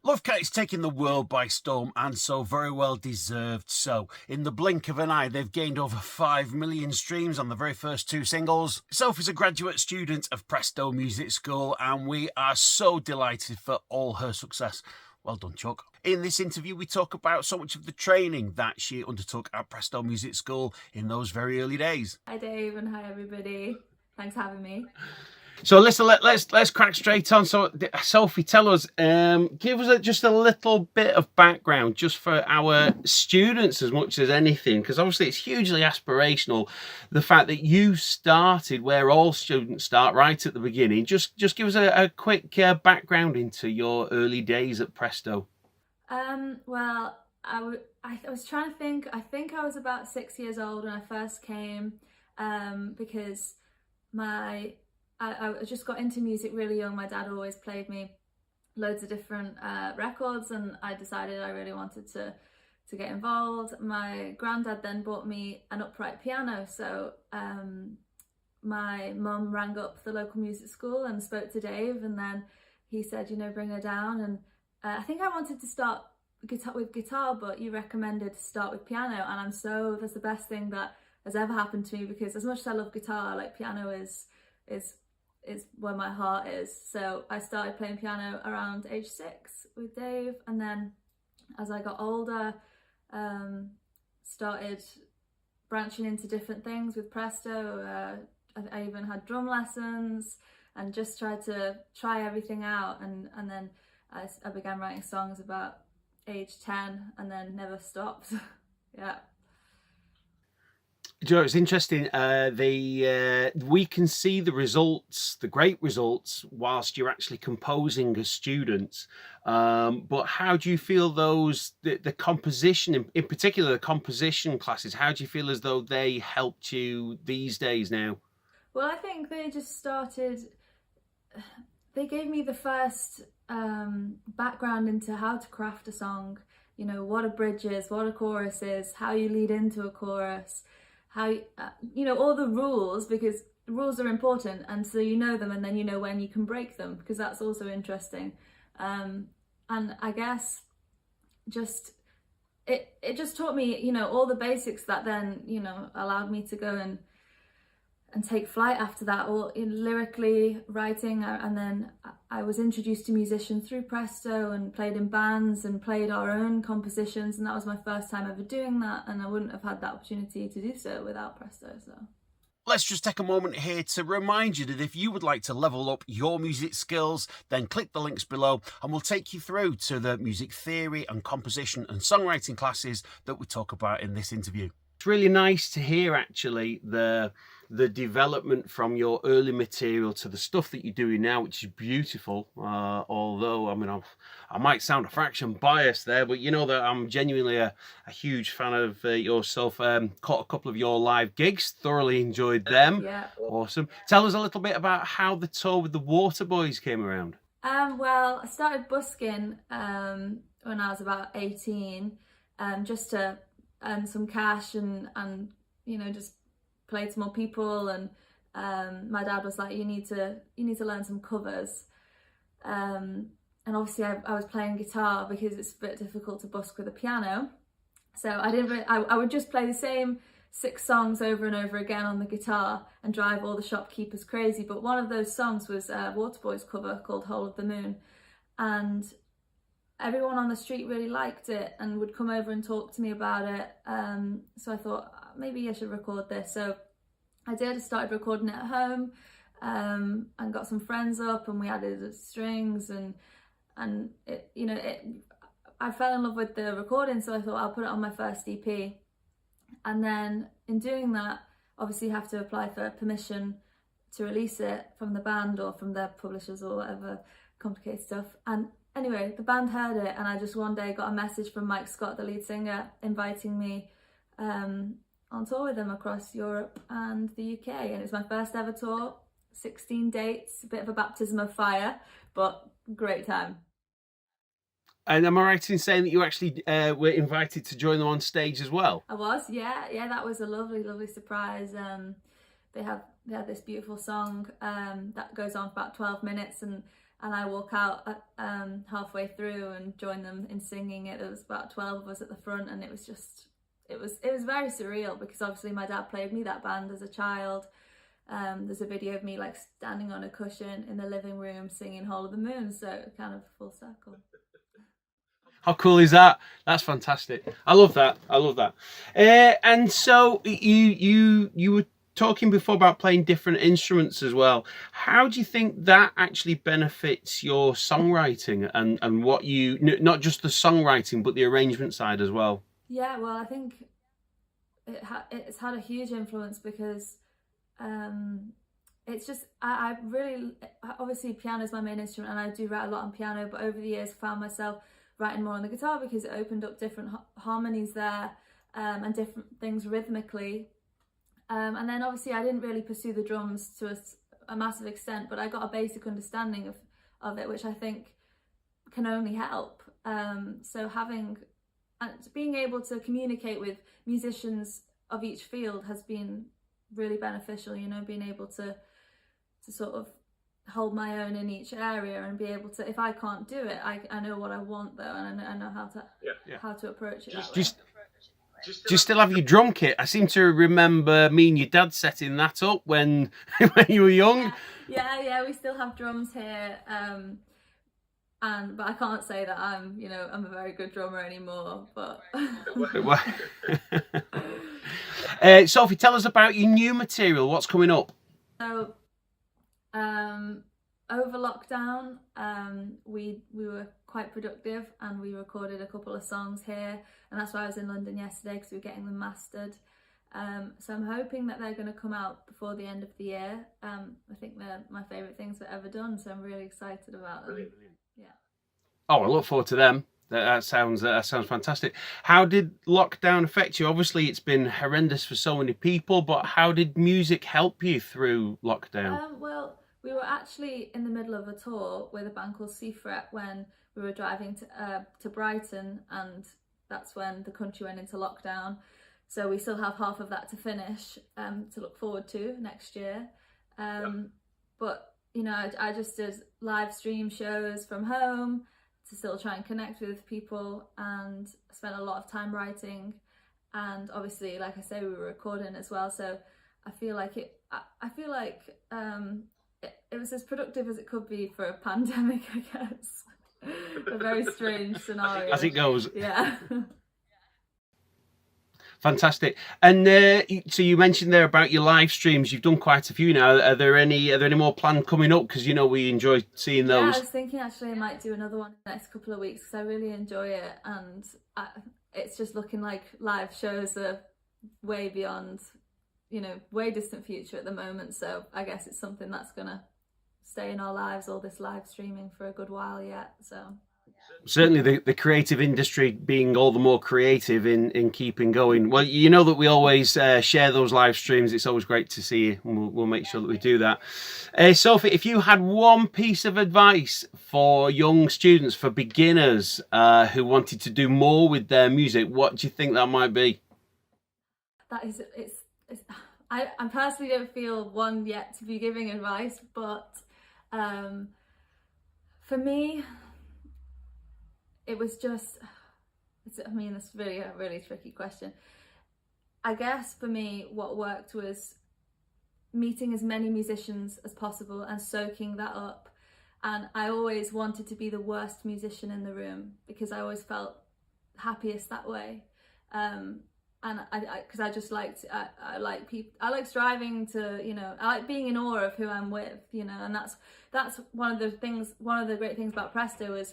Luvcat is taking the world by storm, and so very well deserved so. In the blink of an eye, they've gained over 5 million streams on the very first two singles. Sophie's a graduate student of Presto Music School, and we are so delighted for all her success. Well done, Chuck. In this interview, we talk about so much of the training that she undertook at Presto Music School in those very early days. Hi Dave, and hi everybody. Thanks for having me. So listen, let's crack straight on. So Sophie, tell us, give us just a little bit of background, just for our students as much as anything, because obviously it's hugely aspirational. The fact that you started where all students start, right at the beginning. Just give us a quick background into your early days at Presto. Well, I was trying to think. I think I was about 6 years old when I first came, because I just got into music really young. My dad always played me loads of different records, and I decided I really wanted to get involved. My granddad then bought me an upright piano, so my mum rang up the local music school and spoke to Dave, and then he said, you know, bring her down. And I think I wanted to start with guitar, but you recommended to start with piano, and that's the best thing that has ever happened to me, because as much as I love guitar, like, piano is where my heart is. So I started playing piano around age 6 with Dave, and then as I got older, started branching into different things with Presto. I even had drum lessons and just tried to try everything out, and then I began writing songs about age 10 and then never stopped. Yeah. Joe, it's interesting. We can see the results, the great results, whilst you're actually composing as students. But how do you feel the composition, in particular the composition classes, how do you feel as though they helped you these days now? Well, I think they gave me the first background into how to craft a song. You know, what are bridges, what are choruses, how you lead into a chorus, how you know, all the rules, because rules are important, and so you know them, and then you know when you can break them, because that's also interesting. And I guess it just taught me, you know, all the basics that then, you know, allowed me to go and take flight after that, all in lyrically writing. And then I was introduced to musicians through Presto and played in bands and played our own compositions, and that was my first time ever doing that, and I wouldn't have had that opportunity to do so without Presto. So let's just take a moment here to remind you that if you would like to level up your music skills, then click the links below and we'll take you through to the music theory and composition and songwriting classes that we talk about in this interview. It's really nice to hear actually the development from your early material to the stuff that you're doing now, which is beautiful. Although, I mean, I might sound a fraction biased there, but you know that I'm genuinely a huge fan of yourself. Caught a couple of your live gigs, thoroughly enjoyed them. Yeah. Awesome. Tell us a little bit about how the tour with the Waterboys came around. Well, I started busking when I was about 18, just to earn some cash and you know, just play to more people. And my dad was like, you need to learn some covers, and obviously I was playing guitar because it's a bit difficult to busk with a piano, so I would just play the same 6 songs over and over again on the guitar and drive all the shopkeepers crazy. But one of those songs was a Waterboys cover called Whole of the Moon, and everyone on the street really liked it and would come over and talk to me about it. So I thought, maybe I should record this. So I did. I started recording it at home, and got some friends up, and we added strings, and it, you know, I fell in love with the recording, so I thought I'll put it on my first EP. And then in doing that, obviously you have to apply for permission to release it from the band or from their publishers or whatever, complicated stuff. And anyway, the band heard it, and I just one day got a message from Mike Scott, the lead singer, inviting me on tour with them across Europe and the UK. And it's my first ever tour, 16 dates, a bit of a baptism of fire, but great time. And am I right in saying that you actually were invited to join them on stage as well? I was, yeah, that was a lovely surprise. They had this beautiful song that goes on for about 12 minutes, and and I walk out halfway through and join them in singing it. There was about 12 of us at the front, and it was very surreal, because obviously my dad played me that band as a child. There's a video of me like standing on a cushion in the living room singing Hole of the Moon, so kind of full circle. How cool is that? That's fantastic. I love that. I love that. And so you were talking before about playing different instruments as well. How do you think that actually benefits your songwriting and what you, not just the songwriting, but the arrangement side as well? Yeah, well, I think it's had a huge influence, because it's just, I really, obviously piano is my main instrument and I do write a lot on piano, but over the years I found myself writing more on the guitar, because it opened up different harmonies there, and different things rhythmically. And then obviously I didn't really pursue the drums to a massive extent, but I got a basic understanding of it, which I think can only help. So being able to communicate with musicians of each field has been really beneficial, you know, being able to sort of hold my own in each area and be able to, if I can't do it, I know what I want though, and I know how to approach it. Do you still have your drum kit? I seem to remember me and your dad setting that up when you were young. Yeah, we still have drums here, but I can't say that I'm a very good drummer anymore. But Sophie, tell us about your new material. What's coming up? So, over lockdown, we were quite productive, and we recorded a couple of songs here, and that's why I was in London yesterday, because we were getting them mastered. So I'm hoping that they're going to come out before the end of the year. I think they're my favourite things we've ever done, so I'm really excited about them. Brilliant. Yeah. Oh, I look forward to them. That sounds fantastic. How did lockdown affect you? Obviously, it's been horrendous for so many people, but how did music help you through lockdown? Well, we were actually in the middle of a tour with a band called Seafret when we were driving to Brighton, and that's when the country went into lockdown. So we still have half of that to finish, to look forward to next year. But you know, I just did live stream shows from home to still try and connect with people, and spent a lot of time writing, and obviously, like I say, we were recording as well. So I feel like it was as productive as it could be for a pandemic, I guess. A very strange scenario. As it goes. Yeah. Fantastic. And so you mentioned there about your live streams. You've done quite a few now. Are there any more planned coming up? Because you know we enjoy seeing those. Yeah, I was thinking actually I might do another one in the next couple of weeks, because I really enjoy it, and it's just looking like live shows are way beyond, way distant future at the moment. So I guess it's something that's gonna stay in our lives, all this live streaming, for a good while yet. So certainly the creative industry being all the more creative in keeping going. Well, you know that we always share those live streams. It's always great to see you, and we'll make sure that we do that. Sophie, if you had one piece of advice for young students, for beginners who wanted to do more with their music, what do you think that might be? I personally don't feel one yet to be giving advice, but for me, it was just, it's really a really tricky question. I guess for me, what worked was meeting as many musicians as possible and soaking that up. And I always wanted to be the worst musician in the room, because I always felt happiest that way. And because I just liked, I like people, I like striving to, I like being in awe of who I'm with, and that's one of the great things about Presto is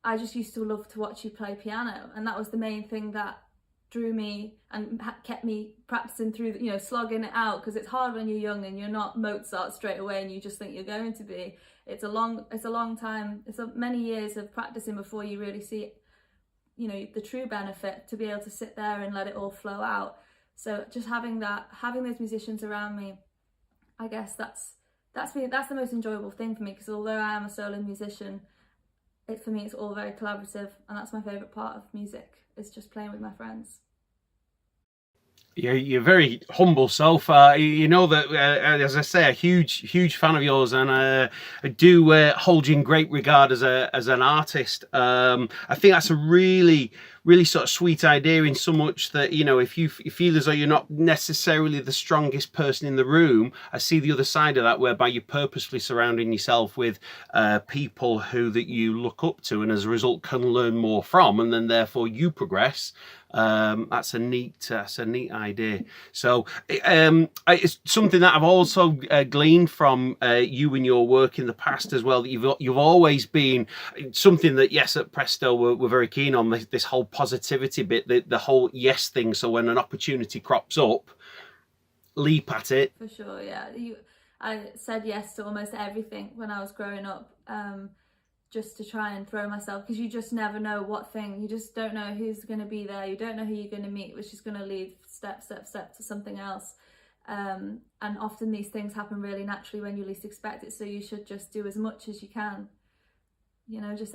I just used to love to watch you play piano, and that was the main thing that drew me and kept me practicing through, slogging it out, because it's hard when you're young and you're not Mozart straight away and you just think you're going to be. It's a long time, many years of practicing before you really see, the true benefit, to be able to sit there and let it all flow out. So just having those musicians around me, I guess that's the most enjoyable thing for me, because although I am a solo musician, for me it's all very collaborative, and that's my favourite part of music, is just playing with my friends. You're very humble, Soph. You know that, as I say, a huge fan of yours, and I do hold you in great regard as an artist. I think that's a really sort of sweet idea, in so much that, you know, if you feel as though you're not necessarily the strongest person in the room, I see the other side of that, whereby you're purposefully surrounding yourself with people that you look up to, and as a result can learn more from, and then therefore you progress. That's a neat idea. So it's something that I've also gleaned from you and your work in the past as well, that you've always been something that, yes, at Presto we're very keen on, this whole positivity bit, the whole yes thing. So when an opportunity crops up, leap at it. For sure, yeah. I said yes to almost everything when I was growing up, just to try and throw myself, because you just never know what thing, you just don't know who's going to be there, you don't know who you're going to meet, which is going to lead step to something else. And often these things happen really naturally when you least expect it, so you should just do as much as you can, you know, just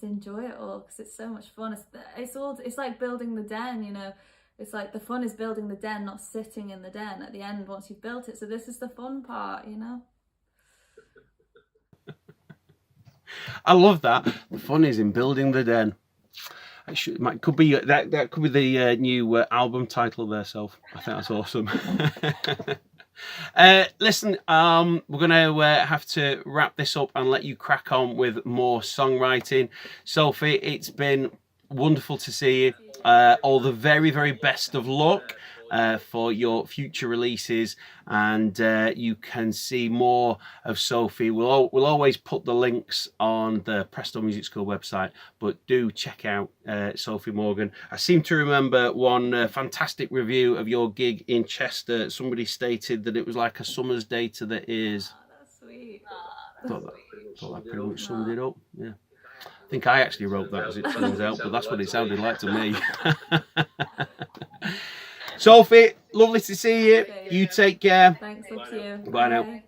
enjoy it all, because it's so much fun. It's like building the den, you know. It's like the fun is building the den, not sitting in the den at the end once you've built it. So this is the fun part, you know. I love that. The fun is in building the den. Could be that could be the new album title there, Soph. I think that's awesome. Listen, we're gonna have to wrap this up and let you crack on with more songwriting. Sophie, it's been wonderful to see you. All the very best of luck for your future releases, and you can see more of Sophie. We'll always put the links on the Presto Music School website, but do check out Sophie Morgan. I seem to remember one fantastic review of your gig in Chester. Somebody stated that it was like a summer's day to the ears. Oh, that's sweet. Thought that pretty much summed it up. Yeah. I think I actually wrote that, as it turns out, but that's what it sounded like to me. Sophie, lovely to see you. You take care. Thanks, up to you. Bye now.